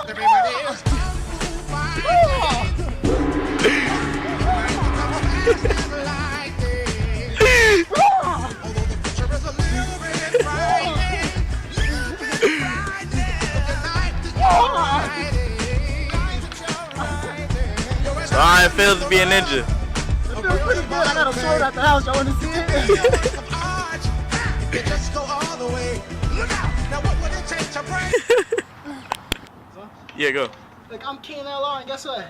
So how it feels to be a ninja? It feels pretty good. I got a sword at the house. Y'all want to see it? Yeah, go. Like, I'm King LR, and guess what?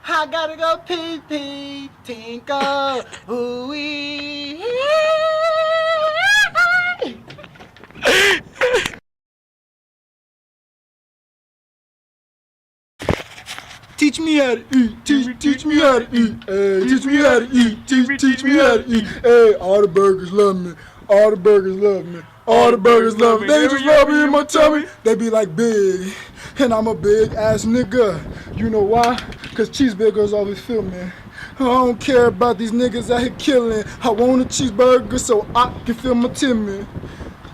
I gotta go pee tinkle, ooh-wee. Teach me how to eat, teach me how to eat, hey, teach me how to eat, teach me how to eat, hey, all the burgers love me, all the burgers love me, all the burgers love me, they just love me in my tummy, they be like big, and I'm a big ass nigga, you know why? Cause cheeseburgers always fill me. I don't care about these niggas out here killing, I want a cheeseburger so I can feel my tummy.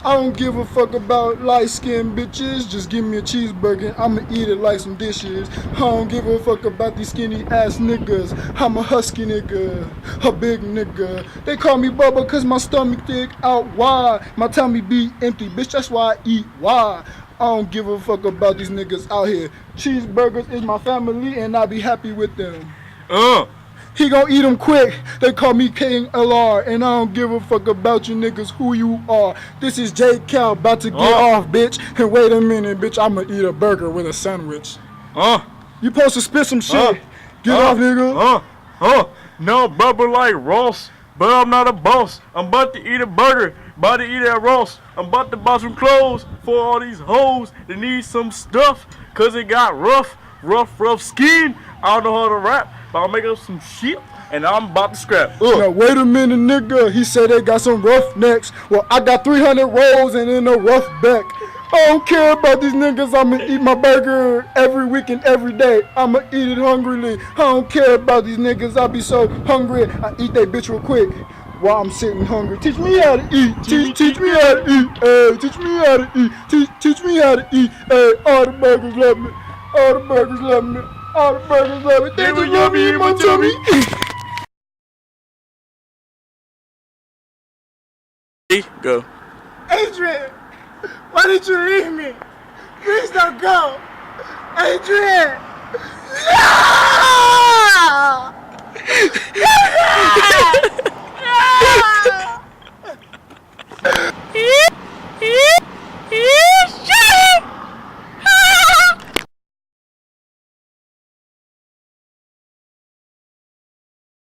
I don't give a fuck about light-skinned bitches, just give me a cheeseburger, I'ma eat it like some dishes. I don't give a fuck about these skinny-ass niggas, I'm a husky nigga, a big nigga. They call me Bubba cause my stomach thick out wide, my tummy be empty, bitch, that's why I eat wide. I don't give a fuck about these niggas out here. Cheeseburgers is my family and I be happy with them. He gon' eat them quick. They call me King LR, and I don't give a fuck about you niggas who you are. This is J Cal about to get off, bitch. And wait a minute, bitch, I'ma eat a burger with a sandwich. You supposed to spit some shit. Get off, nigga. No, brother like Ross, but I'm not a boss. I'm about to eat a burger, about to eat at Ross. I'm about to buy some clothes for all these hoes that need some stuff, cause it got rough skin. I don't know how to rap, but I'll make up some shit, and I'm about to scrap. Now wait a minute, nigga. He said they got some rough necks. Well, I got 300 rolls and then a rough back. I don't care about these niggas. I'ma eat my burger every week and every day. I'ma eat it hungrily. I don't care about these niggas. I be so hungry. I eat that bitch real quick while I'm sitting hungry. Teach me how to eat. Teach me how to eat. Hey, teach me how to eat. Teach me how to eat. Hey, all the burgers love me. All the burgers love me. All the burgers love me. They just love me in my tummy. Go. Adrian, why did you leave me? Please don't go. Adrian. No! No!